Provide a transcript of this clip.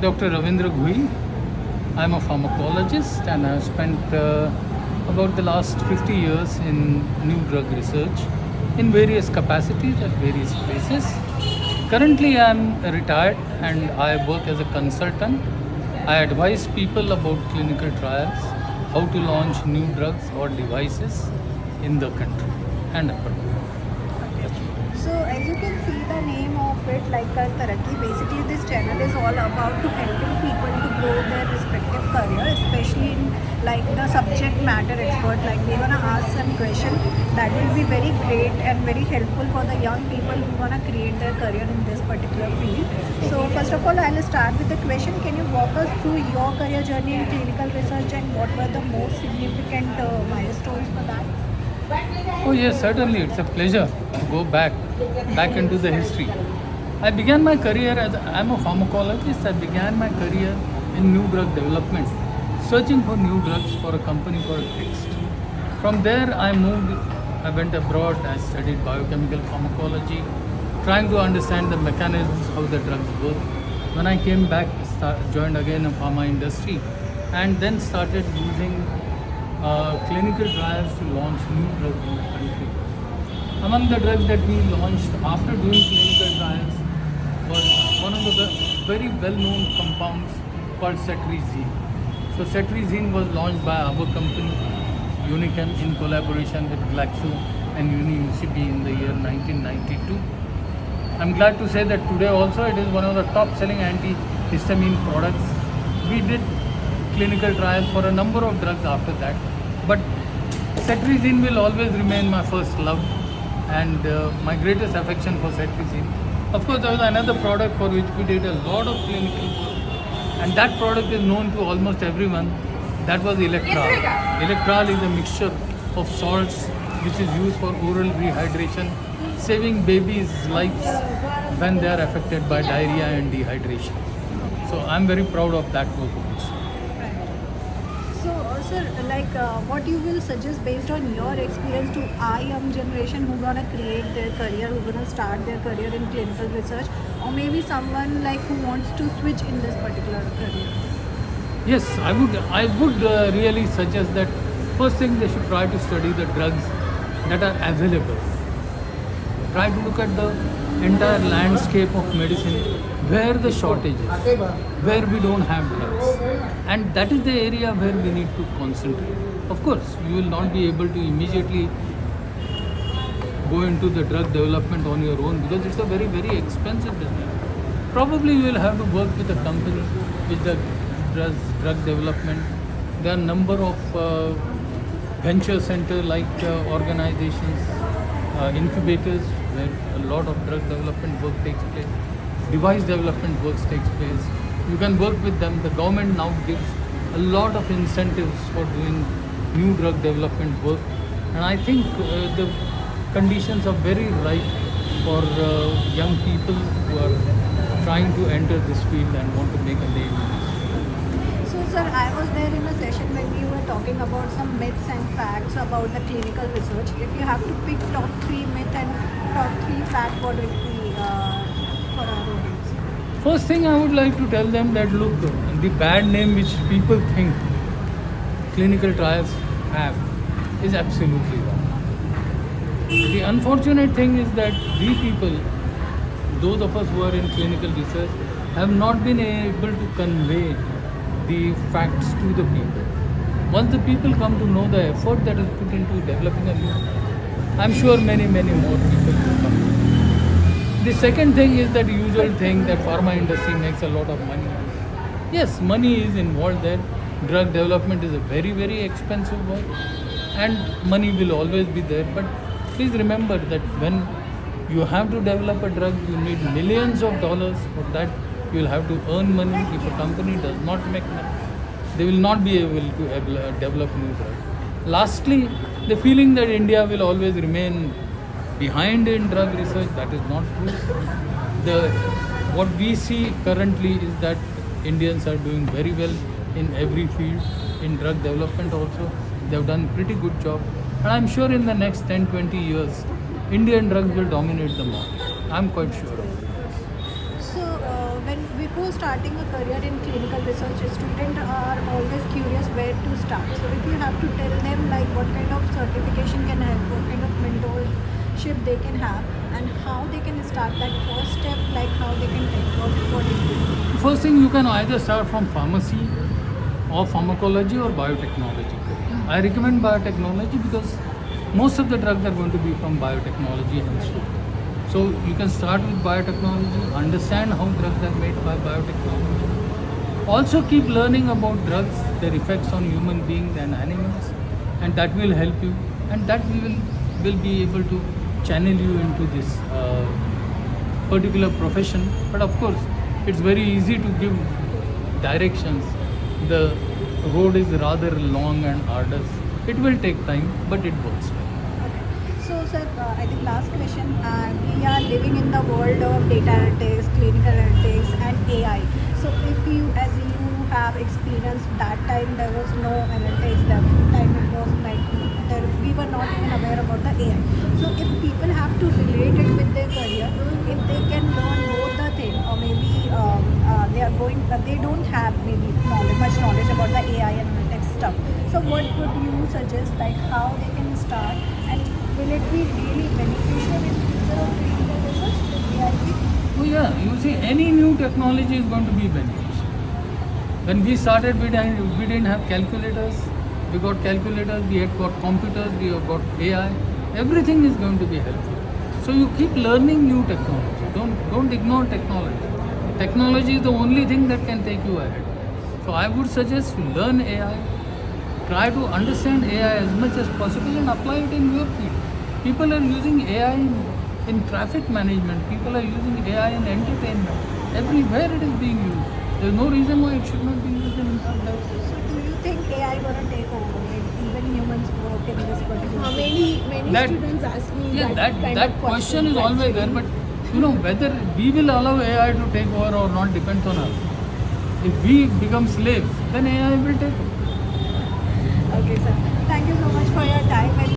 Dr. Ravindra Ghui. I'm a pharmacologist and I've spent about the last 50 years in new drug research in various capacities at various places. Currently, I'm retired and I work as a consultant. I advise people about clinical trials, how to launch new drugs or devices in the country and abroad. So as you can see the name of it, like Kar Taraqi, basically this channel is all about to helping people to grow their respective career, especially in like the subject matter expert. Like we're gonna ask some question that will be very great and very helpful for the young people who wanna create their career in this particular field. So first of all, I'll start with the question. Can you walk us through your career journey in clinical research and what were the most significant milestones for that? Oh yes, certainly. It's a pleasure to go back into the history. I began my career I'm a pharmacologist. I began my career in new drug development, searching for new drugs for a company called Text. From there, I went abroad. I studied biochemical pharmacology, trying to understand the mechanisms, how the drugs work. When I came back, joined again the pharma industry, and then started using clinical trials to launch new drugs in the country. Among the drugs that we launched after doing clinical trials was one of the very well-known compounds called cetirizine. So cetirizine was launched by our company, Unichem, in collaboration with Glaxo and UCB in the year 1992. I'm glad to say that today also it is one of the top-selling antihistamine products. We did clinical trials for a number of drugs after that, but cetirizine will always remain my first love and my greatest affection for cetirizine. Of course, there was another product for which we did a lot of clinical work, and that product is known to almost everyone. That was Electral. Electral is a mixture of salts which is used for oral rehydration, saving babies' lives when they are affected by diarrhea and dehydration. So I'm very proud of that work also. So, sir, like what you will suggest based on your experience to our young generation who gonna create their career, who gonna start their career in clinical research, or maybe someone like who wants to switch in this particular career? Yes, I would really suggest that first thing they should try to study the drugs that are available. Try to look at the entire landscape of medicine, where the shortage is, where we don't have drugs. And that is the area where we need to concentrate. Of course, you will not be able to immediately go into the drug development on your own because it's a very, very expensive business. Probably you will have to work with a company which does drug development. There are a number of venture center like organizations, incubators where a lot of drug development work takes place, device development work takes place. You can work with them. The government now gives a lot of incentives for doing new drug development work, and I think the conditions are very right for young people who are trying to enter this field and want to make a name in this. So, sir, I was there in a session when you were talking about some myths and facts about the clinical research. If you have to pick top 3 myth and top 3 fact, what would it be for our audience? First thing I would like to tell them that look, the bad name which people think clinical trials have is absolutely wrong. The unfortunate thing is that we people, those of us who are in clinical research, have not been able to convey the facts to the people. Once the people come to know the effort that is put into developing a new, I'm sure many more people will come. The second thing is that usual thing that pharma industry makes a lot of money. Yes, money is involved there. Drug development is a very, very expensive work and money will always be there. But please remember that when you have to develop a drug, you need millions of dollars. For that, you will have to earn money. If a company does not make money, they will not be able to develop new drugs. Lastly, the feeling that India will always remain behind in drug research, that is not true. What we see currently is that Indians are doing very well in every field. In drug development also, they have done pretty good job. And I'm sure in the next 10-20 years, Indian drugs will dominate the market. I'm quite sure of it. So, when before starting a career in clinical research, students are always curious where to start. So if you have to tell them like what kind of certification can help, what kind of mentorship they can have, and how they can start that first step, like how they can take what it is. First thing, you can either start from pharmacy or pharmacology or biotechnology. I recommend biotechnology because most of the drugs are going to be from biotechnology henceforth. So you can start with biotechnology, understand how drugs are made by biotechnology. Also keep learning about drugs, their effects on human beings and animals, and that will help you, and that will be able to channel you into this particular profession. But of course, it's very easy to give directions. The road is rather long and arduous. It will take time, but it works well. Okay. So, sir, I think last question. We are living in the world of data analytics, clinical analytics, and AI. So, if you, as you have experienced that time, there was no analytics. That time it was like we were not even aware about the AI. So, if people have to relate it with their career, if they can learn both the thing, or maybe they don't have maybe much knowledge about the AI and analytics stuff. So what would you suggest, like how they can start, and will it be really beneficial in future of clinical research, this AI thing? Oh yeah, you see, any new technology is going to be beneficial. When we started, we didn't have calculators. We got calculators, we had got computers, we have got AI. Everything is going to be helpful. So you keep learning new technology. Don't ignore technology. Technology is the only thing that can take you ahead. So I would suggest learn AI. Try to understand AI as much as possible and apply it in your field. People are using AI in traffic management. People are using AI in entertainment. Everywhere it is being used. There is no reason why it should not be used in health. So do you think AI gonna take over, like even humans work in this particular field? Many That- students ask me Yeah, kind that of question is always there, actually. but whether we will allow AI to take over or not depends on us. If we become slaves, then AI will take over. Okay, sir. Thank you so much for your time.